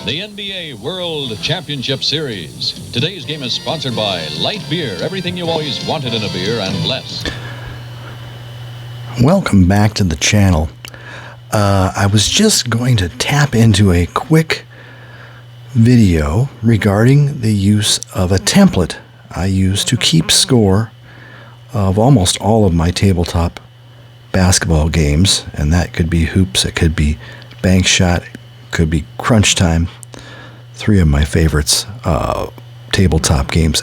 the NBA World Championship Series. Today's game is sponsored by Light Beer, everything you always wanted in a beer and less. Welcome back to the channel. I was just going to tap into a quick video regarding the use of a template I use to keep score of almost all of my tabletop basketball games, and that could be hoops, it could be bank shot, it could be crunch time. Three of my favorites tabletop games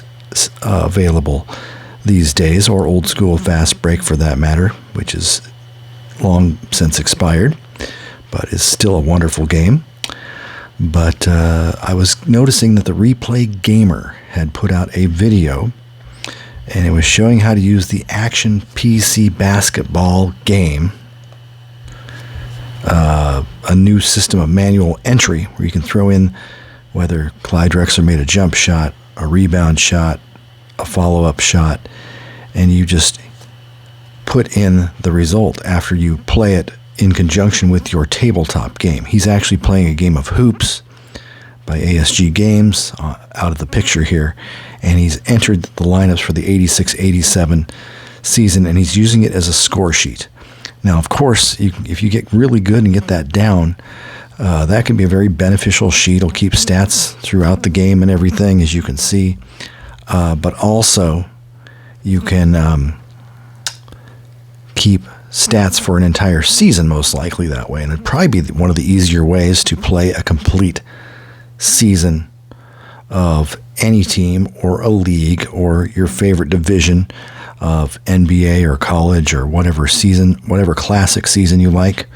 available these days, or old school fast break for that matter, which is long since expired, but is still a wonderful game. But I was noticing that the Replay Gamer had put out a video, and it was showing how to use the Action PC basketball game, a new system of manual entry where you can throw in whether Clyde Drexler made a jump shot, a rebound shot, a follow-up shot, and you just put in the result after you play it in conjunction with your tabletop game. He's actually playing a game of hoops by ASG Games out of the picture here, and he's entered the lineups for the 86-87 season, and he's using it as a score sheet. Now, of course, if you get really good and get that down, that can be a very beneficial sheet. It'll keep stats throughout the game and everything, as you can see. But also, you can keep stats for an entire season, most likely that way. And it'd probably be one of the easier ways to play a complete season of any team or a league or your favorite division of NBA or college or whatever season, whatever classic season you like.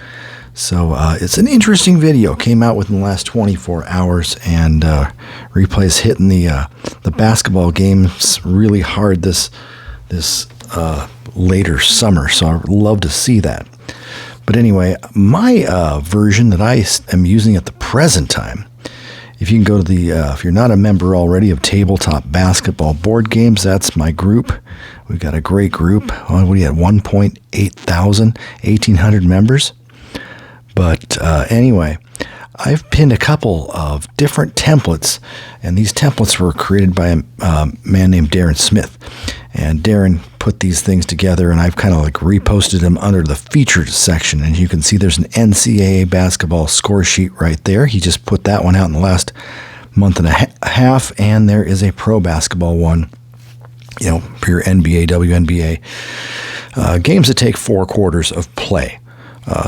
So it's an interesting video. Came out within the last 24 hours, and Replay's hitting the basketball games really hard this later summer. So I'd love to see that. But anyway, my version that I am using at the present time, if you can go to the, if you're not a member already of Tabletop Basketball Board Games, that's my group. We've got a great group. We had 1,800 members. But anyway, I've pinned a couple of different templates, and these templates were created by a man named Darren Smith. And Darren put these things together, and I've kind of like reposted them under the featured section. And you can see there's an NCAA basketball score sheet right there. He just put that one out in the last month and a half, and there is a pro basketball one, you know, pure NBA, WNBA, games that take 4 quarters of play.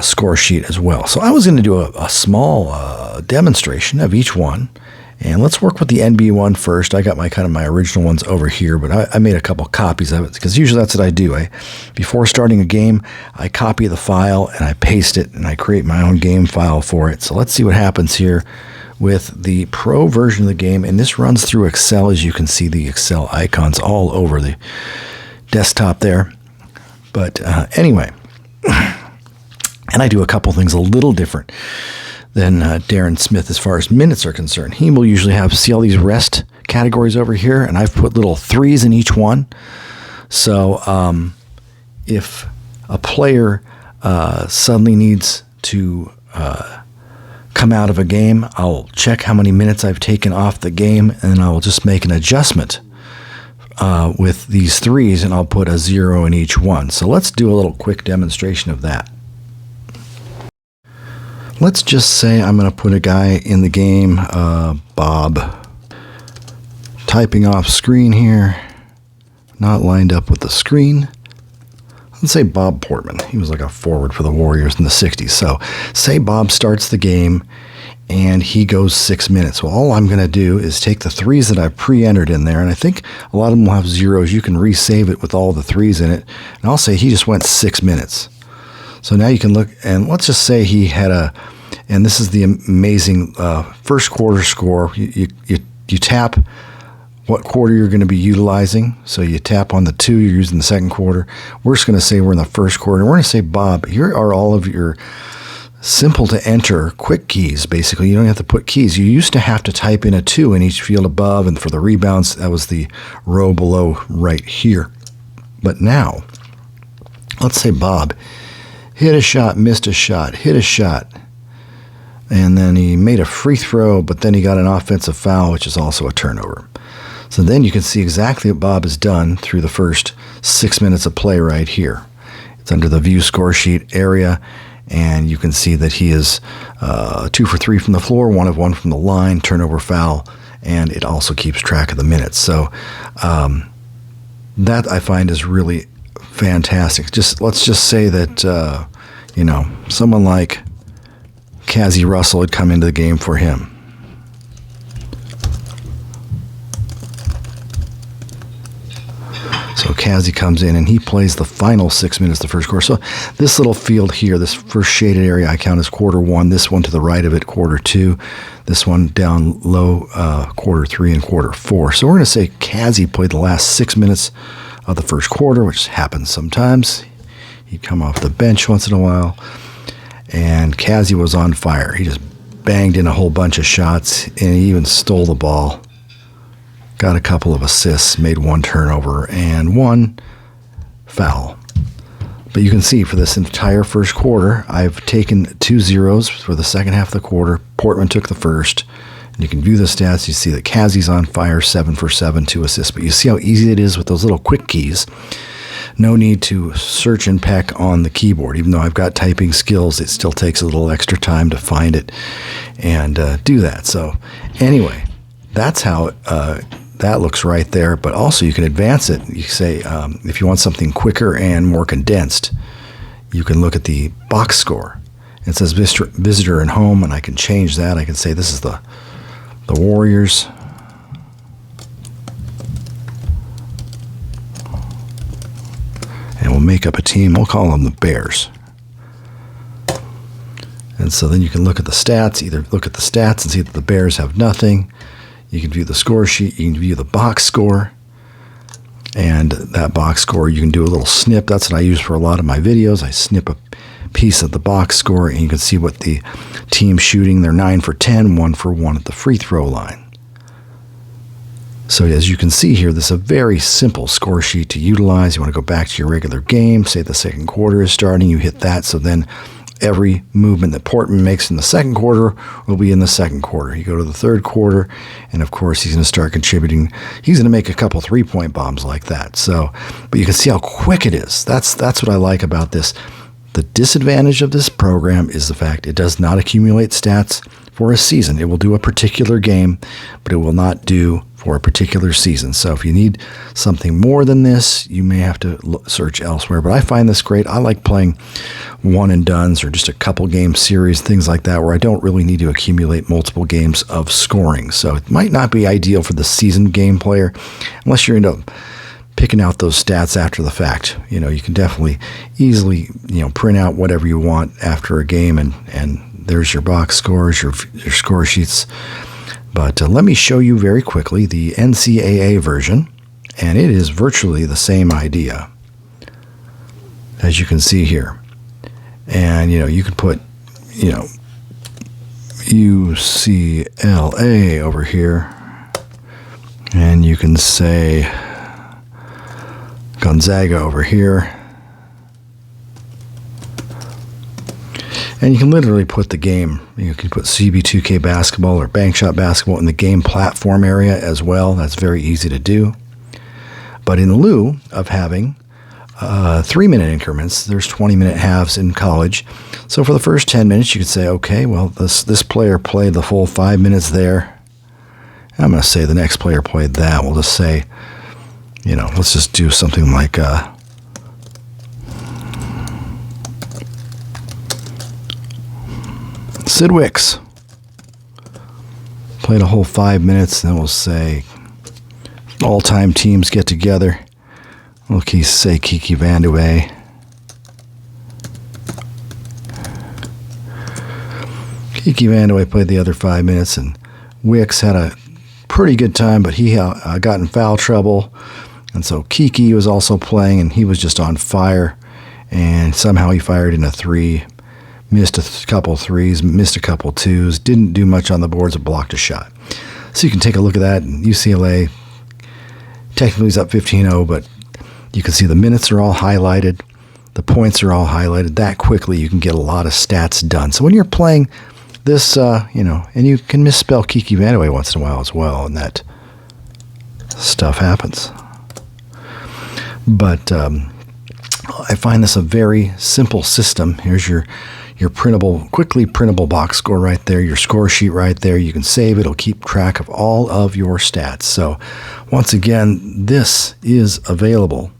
Score sheet as well. So I was going to do a small demonstration of each one, and let's work with the NBA one first. I got my original ones over here, but I made a couple copies of it because usually that's what I do. Before starting a game, I copy the file and I paste it, and I create my own game file for it. So let's see what happens here with the pro version of the game, and this runs through Excel. As you can see, the Excel icons all over the desktop there. But anyway. And I do a couple things a little different than Darren Smith as far as minutes are concerned. He will usually see all these rest categories over here, and I've put little 3s in each one. So if a player suddenly needs to come out of a game, I'll check how many minutes I've taken off the game, and I'll just make an adjustment with these 3s, and I'll put a 0 in each one. So let's do a little quick demonstration of that. Let's just say I'm going to put a guy in the game, Bob, typing off screen here, not lined up with the screen. Let's say Bob Portman. He was like a forward for the Warriors in the 60s. So say Bob starts the game and he goes 6 minutes. Well, all I'm going to do is take the 3s that I've pre-entered in there, and I think a lot of them will have 0s. You can resave it with all the 3s in it, and I'll say he just went 6 minutes. So now you can look, and let's just say he had and this is the amazing first quarter score. You tap what quarter you're going to be utilizing. So you tap on the 2 you're using the second quarter. We're just going to say we're in the first quarter. We're going to say, Bob, here are all of your simple to enter quick keys. Basically, you don't have to put keys. You used to have to type in a 2 in each field above, and for the rebounds, that was the row below right here. But now, let's say Bob hit a shot, missed a shot, hit a shot, And then he made a free throw, but then he got an offensive foul, which is also a turnover. So then you can see exactly what Bob has done through the first 6 minutes of play right here. It's under the view score sheet area, and you can see that he is 2 for 3 from the floor, 1 of 1 from the line, turnover, foul, and it also keeps track of the minutes. So that I find is really fantastic. Let's just say that someone like Cazzie Russell had come into the game for him. So Cazzie comes in and he plays the final 6 minutes of the first quarter. So this little field here, this first shaded area, I count as quarter 1. This one to the right of it, quarter 2. This one down low, quarter 3 and quarter 4. So we're going to say Cazzie played the last 6 minutes of the first quarter, which happens sometimes. He'd come off the bench once in a while. And Cazzie was on fire. He just banged in a whole bunch of shots, and he even stole the ball. Got a couple of assists, made 1 turnover, and 1 foul. But you can see for this entire first quarter, I've taken 2 zeros for the second half of the quarter. Portman took the first. And you can view the stats. You see that Cazzie's on fire, 7 for 7, 2 assists. But you see how easy it is with those little quick keys. No need to search and peck on the keyboard. Even though I've got typing skills, it still takes a little extra time to find it and do that. So anyway, that's how that looks right there. But also you can advance it. You say if you want something quicker and more condensed, you can look at the box score. It says visitor and home, and I can change that. I can say this is the Warriors. And we'll make up a team. We'll call them the Bears. And so then you can look at the stats. Either look at the stats and see that the Bears have nothing. You can view the score sheet. You can view the box score. And that box score, you can do a little snip. That's what I use for a lot of my videos. I snip a piece of the box score, and you can see what the team's shooting. They're 9 for 10, 1 for 1 at the free throw line. So as you can see here, this is a very simple score sheet to utilize. You want to go back to your regular game, say the second quarter is starting, you hit that, so then every movement that Portman makes in the second quarter will be in the second quarter. You go to the third quarter, and of course he's going to start contributing. He's going to make a couple 3-point bombs like that. So, but you can see how quick it is. That's what I like about this. The disadvantage of this program is the fact it does not accumulate stats for a season. It will do a particular game, but it will not do for a particular season. So if you need something more than this, you may have to search elsewhere. But I find this great. I like playing one and dones or just a couple game series, things like that, where I don't really need to accumulate multiple games of scoring. So it might not be ideal for the seasoned game player unless you're into picking out those stats after the fact. You can definitely easily, print out whatever you want after a game, and there's your box scores, your score sheets. But let me show you very quickly the NCAA version, and it is virtually the same idea, as you can see here. And, you can put, UCLA over here, and you can say Gonzaga over here. And you can literally put the game, you can put CB2K basketball or bank shot basketball in the game platform area as well. That's very easy to do. But in lieu of having 3-minute increments, there's 20-minute halves in college. So for the first 10 minutes, you could say, okay, well, this player played the full 5 minutes there. I'm going to say the next player played that. We'll just say, let's just do something like Sid Wicks played a whole 5 minutes, and then we'll say all-time teams get together. We'll say Kiki Vandeweghe. Kiki Vandeweghe played the other 5 minutes, and Wicks had a pretty good time, but he got in foul trouble, and so Kiki was also playing, and he was just on fire, and somehow he fired in a 3. Missed a couple threes, missed a couple twos, didn't do much on the boards, but blocked a shot. So you can take a look at that. And UCLA technically is up 15-0, but you can see the minutes are all highlighted. The points are all highlighted. That quickly you can get a lot of stats done. So when you're playing this, and you can misspell Kiki Vanaway once in a while as well, and that stuff happens. But I find this a very simple system. Here's your quickly printable box score right there, your score sheet right there. You can save it. It'll keep track of all of your stats. So once again, this is available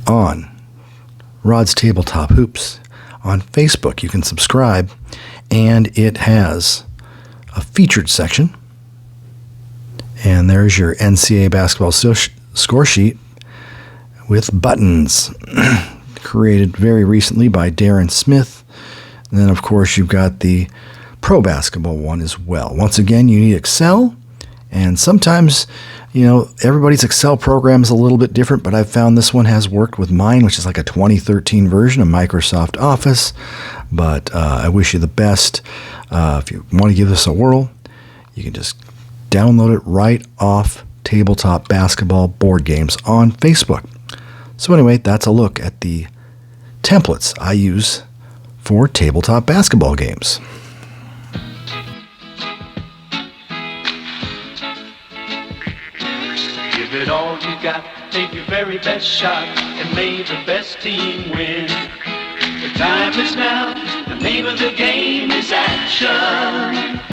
on Rod's Tabletop Hoops. On Facebook, you can subscribe, and it has a featured section. And there's your NCAA basketball score sheet with buttons. Created very recently by Darren Smith. And then, of course, you've got the pro basketball one as well. Once again, you need Excel, and sometimes, everybody's Excel program is a little bit different, but I've found this one has worked with mine, which is like a 2013 version of Microsoft Office. But I wish you the best. If you want to give this a whirl, you can just download it right off Tabletop Basketball Board Games on Facebook. So anyway, that's a look at the templates I use for tabletop basketball games. Give it all you got, take your very best shot, and may the best team win. The time is now, the name of the game is action.